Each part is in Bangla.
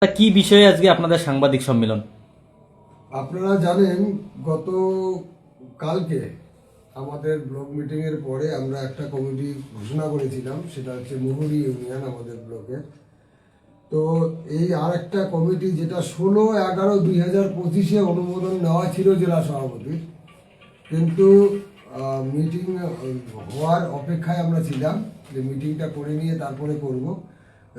কি বিষয়ে আজকে আপনাদের সাংবাদিক সম্মেলন? আপনারা জানেন গত কালকে আমাদের ব্লক মিটিংয়ের পরে আমরা একটা কমিটি ঘোষণা করেছিলাম, সেটা হচ্ছে মুহুরী ইউনিয়ন আমাদের ব্লকের। তো এই আর একটা কমিটি যেটা 16/11/2025 অনুমোদন নেওয়া ছিল জেলা সভাপতির, কিন্তু মিটিং হওয়ার অপেক্ষায় আমরা ছিলাম যে মিটিংটা করে নিয়ে তারপরে করব।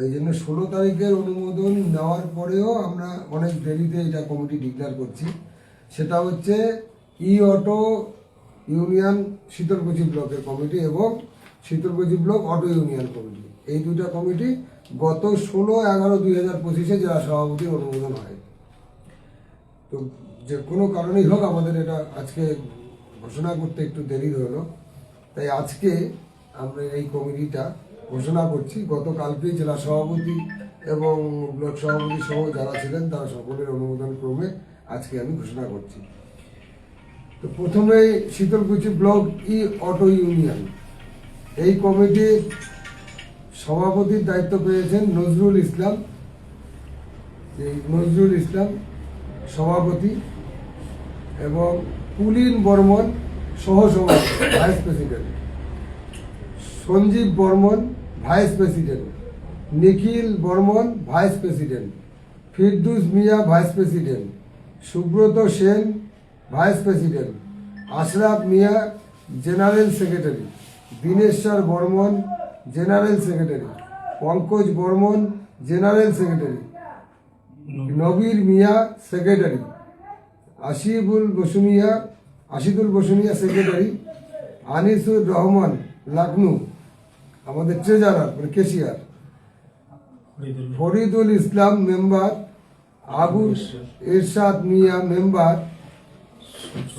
এই জন্য 16 তারিখের অনুমোদন নেওয়ার পরেও আমরা অনেক দেরিতে এটা কমিটি ডিক্লেয়ার করছি। সেটা হচ্ছে ই অটো ইউনিয়ন শীতলকুচি ব্লকের কমিটি এবং Sitalkuchi block auto union committee, এই দুটা কমিটি গত 16/11/2025 জেলা সভাপতির অনুমোদন হয়। তো যে কোনো কারণেই হোক আমাদের এটা আজকে ঘোষণা করতে একটু দেরি হলো, তাই আজকে আমরা এই কমিটিটা ঘোষণা করছি। গতকালকেই জেলা সভাপতি এবং ব্লক সভাপতি সহ যারা ছিলেন তারা সকলের অনুমোদন ক্রমে আজকে আমি ঘোষণা করছি। তো প্রথমে Sitalkuchi block E auto union, এই কমিটির সভাপতির দায়িত্ব পেয়েছেন নজরুল ইসলাম। এই নজরুল ইসলাম সভাপতি এবং পুলিন বর্মন সহসভাপতি vice president, Sanjeev Barman vice president, Nikhil Barman vice president, Firdous Mia vice president, Subrata Sen vice president, Ashraf Mia general secretary, Dineshwar Barman general secretary, Pankaj Barman general secretary, Nabir Mia secretary, Ashidul Basunia secretary, Anisur Rahman Laknu আমাদের ট্রেজারার মানে cashier, Faridul Islam member, Abu Ershad Mia member,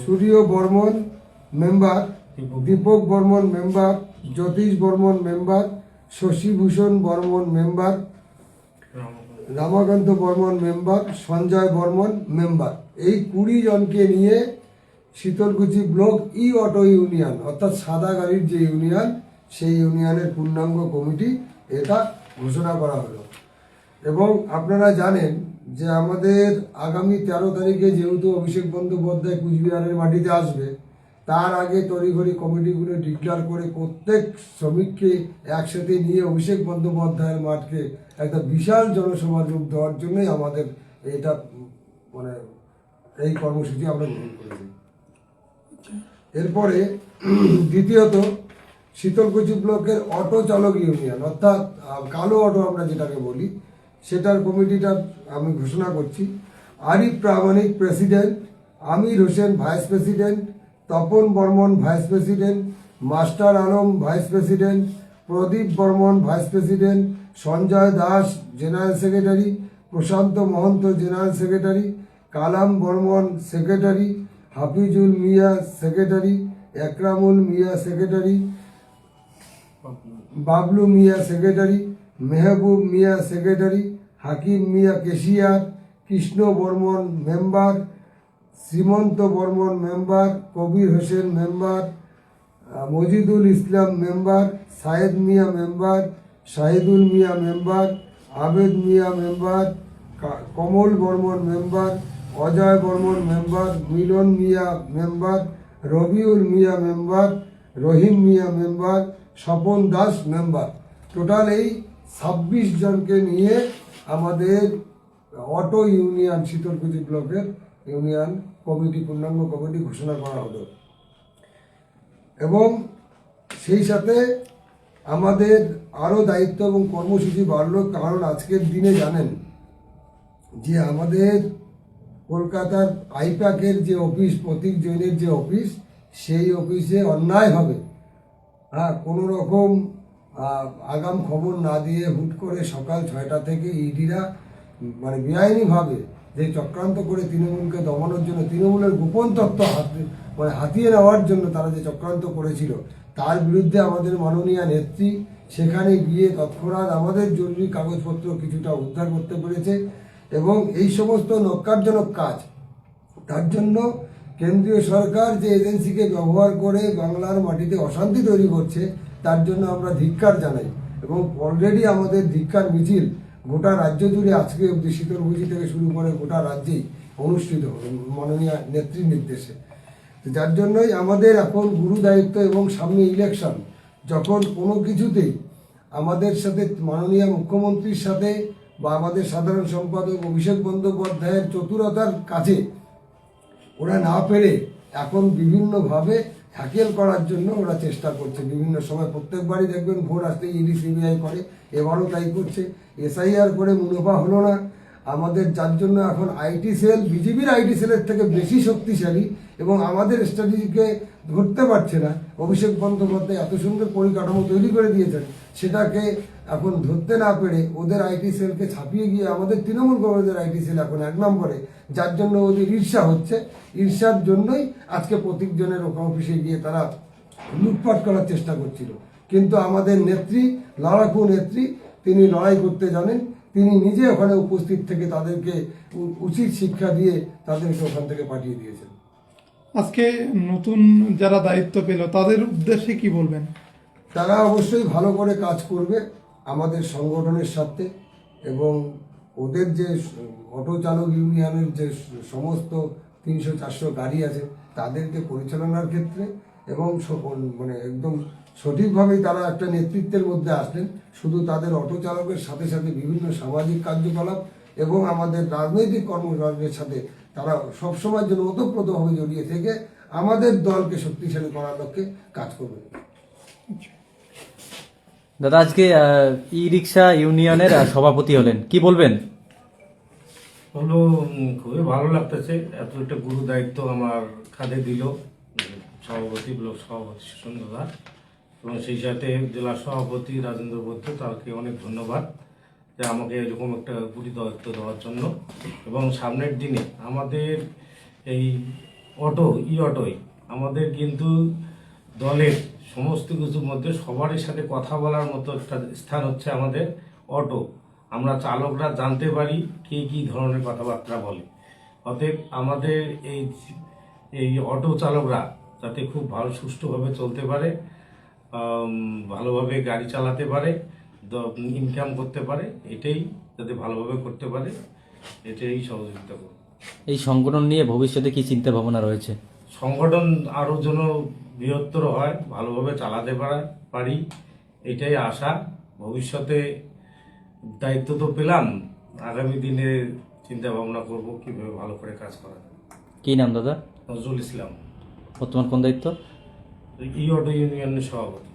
Surya Barman member, Dipak Barman member, Jyotish Barman member, Shashibhushan Barman member, Ramakanta Barman member, Sanjay Barman member. এই 20 জনকে নিয়ে Sitalkuchi block E auto union অর্থাৎ সাদা গাড়ির যে ইউনিয়ন, সেই ইউনিয়নের পূর্ণাঙ্গ কমিটি এটা ঘোষণা করা হলো। এবং আপনারা জানেন যে আমাদের আগামী 13 তারিখে যেহেতু অভিষেক বন্দ্যোপাধ্যায় কুচবিহারের মাটিতে আসবে, তার আগে তড়িঘড়ি কমিটিগুলো ডিক্লেয়ার করে প্রত্যেক শ্রমিককে একসাথে নিয়ে অভিষেক বন্দ্যোপাধ্যায়ের মাঠকে একটা বিশাল জনসভার রূপ দেওয়ার জন্যই আমাদের এটা মানে এই কর্মসূচি আমরা গ্রহণ করেছি। এরপরে দ্বিতীয়ত শীতলকুচি ব্লকের অটো চালক ইউনিয়ন অর্থাৎ কালো অটো আমরা যেটাকে বলি, সেটার কমিটিটা আমি ঘোষণা করছি। Arif Pramanik president, Amir Hossain vice president, Tapan Barman vice president, master Alam vice president, Pradip Barman vice president, Sanjay Das general secretary, Prashanta Mohanta general secretary, Kalam Barman secretary, Hafizul Mia secretary, Ekramul Mia secretary, Bablu Mia secretary, Mehboob Mia secretary, Hakim Mia cashier, Krishna Barman member, Shrimanta Barman member, Kabir Hossain member, Majidul Islam member, Sayed Mia member, Shahidul Mia member, Abed Mia member, কমল Barman member, Ajay Barman member, Milan Mia member, Rabiul Mia member, Rahim Mia member, Swapan Das member. Total এই 26 জনকে নিয়ে আমাদের অটো ইউনিয়ন শীতলকুচি ব্লকের ইউনিয়ন কমিটি পূর্ণাঙ্গ কমিটি ঘোষণা করা হলো। এবং সেই সাথে আমাদের আরও দায়িত্ব এবং কর্মসূচি বাড়লো, কারণ আজকের দিনে জানেন যে আমাদের কলকাতার আইপ্যাকের যে অফিস, প্রতীক জৈনের যে অফিস, সেই অফিসে অন্যায়ভাবে কোনো রকম আগাম খবর না দিয়ে হুট করে সকাল 6টা থেকে ইডিরা মানে বেআইনিভাবে যে চক্রান্ত করে তৃণমূলকে দমানোর জন্য, তৃণমূলের গোপন তথ্য হাতিয়ে নেওয়ার জন্য তারা যে চক্রান্ত করেছিল, তার বিরুদ্ধে আমাদের মাননীয় নেত্রী সেখানে গিয়ে তৎক্ষণাৎ আমাদের জরুরি কাগজপত্র কিছুটা উদ্ধার করতে পেরেছে। এবং এই সমস্ত নক্কারজনক কাজ, তার জন্য কেন্দ্রীয় সরকার যে এজেন্সিকে ব্যবহার করে বাংলার মাটিতে অশান্তি তৈরি করছে, তার জন্য আমরা ধিক্কার জানাই। এবং অলরেডি আমাদের ধিক্কার মিছিল গোটা রাজ্য জুড়ে আজকে অবধি শীতলভুজি থেকে শুরু করে গোটা রাজ্যেই অনুষ্ঠিত হবে মাননীয় নেত্রীর নির্দেশে। তো যার জন্যই আমাদের এখন গুরু দায়িত্ব, এবং সামনে ইলেকশন, যখন কোনো কিছুতেই আমাদের সাথে মাননীয় মুখ্যমন্ত্রীর সাথে বা আমাদের সাধারণ সম্পাদক অভিষেক বন্দ্যোপাধ্যায়ের চতুরতার কাছে ওরা না পেরে এখন বিভিন্নভাবে হ্যাকেল করার জন্য ওরা চেষ্টা করছে। বিভিন্ন সময় প্রত্যেকবারই দেখবেন ভোট আসতে ইডি সিবিআই করে, এবারও তাই করছে। এসআইআর করে মুনাফা হলো না আমাদের, যার জন্য এখন আইটি সেল বিজেপির আইটি সেলের থেকে বেশি শক্তিশালী, এবং আমাদের স্ট্র্যাটেজিকে ধরতে পারছে না। অভিষেক বন্দ্যোপাধ্যায় এত সুন্দর পরিকাঠামো তৈরি করে দিয়েছেন, সেটাকে এখন ধরতে না পেরে ওদের আইটি সেলকে ছাপিয়ে গিয়ে আমাদের তৃণমূল কংগ্রেসের আইটি সেল এখন 1 নম্বরে, যার জন্য ওদের ঈর্ষা হচ্ছে। ঈর্ষার জন্যই আজকে প্রত্যেকজনের অফিসে গিয়ে তারা লুটপাট করার চেষ্টা করছিল। কিন্তু আমাদের নেত্রী, লড়াকু নেত্রী, তিনি লড়াই করতে জানেন। তিনি নিজে ওখানে উপস্থিত থেকে তাদেরকে উচিত শিক্ষা দিয়ে তাদেরকে ওখান থেকে পাঠিয়ে দিয়েছেন। আজকে নতুন যারা দায়িত্ব পেল তাদের উদ্দেশ্যে কি বলবেন? তারা অবশ্যই ভালো করে কাজ করবে আমাদের সংগঠনের সাথে, এবং ওদের যে অটো চালক ইউনিয়নের যে সমস্ত 300-400 গাড়ি আছে তাদেরকে পরিচালনার ক্ষেত্রে, এবং মানে একদম সঠিকভাবেই তারা একটা নেতৃত্বের মধ্যে আসলেন। শুধু তাদের অটো চালকের সাথে সাথে বিভিন্ন সামাজিক কার্যকলাপ এবং আমাদের রাজনৈতিক কর্মকাণ্ডের সাথে তারা সবসময়ের জন্য ওতপ্রোতভাবে জড়িয়ে থেকে আমাদের দলকে শক্তিশালী করার লক্ষ্যে কাজ করবে। দাদা, আজকে ই রিক্সা ইউনিয়নের সভাপতি হলেন, কি বলবেন? হলো খুবই ভালো লাগতেছে। এত একটা গুরু দায়িত্ব আমার কাঁধে দিল সভাপতি, ব্লক সভাপতি সুশান্ত দাদা, এবং সেই সাথে জেলা সভাপতি রাজেন্দ্র বৈদ্য, তাকে অনেক ধন্যবাদ যে আমাকে এরকম একটা গুরু দায়িত্ব দেওয়ার জন্য। এবং সামনের দিনে আমাদের এই অটোই আমাদের কিন্তু দলের সমস্ত কিছুর মধ্যে সবারই সাথে কথা বলার মতো একটা স্থান হচ্ছে আমাদের অটো। আমরা চালকরা জানতে পারি কে কী ধরনের কথাবার্তা বলে। অতএব আমাদের এই অটো চালকরা যাতে খুব ভালো সুষ্ঠুভাবে চলতে পারে, ভালোভাবে গাড়ি চালাতে পারে, ইনকাম করতে পারে, এটাই যাতে ভালোভাবে করতে পারে, এটাই সহযোগিতা করব। এই সংগঠন নিয়ে ভবিষ্যতে কি চিন্তা ভাবনা রয়েছে? সংগঠন আরও যেন বৃহত্তর হয়, ভালোভাবে চালাতে পারি, এটাই আশা। ভবিষ্যতে দায়িত্ব তো পেলাম, আগামী দিনে চিন্তা ভাবনা করব কিভাবে ভালো করে কাজ করা যায়। কি নাম দাদা? নজরুল ইসলাম, বর্তমান কোন দায়িত্ব? ই অটো ইউনিয়নের সভাপতি।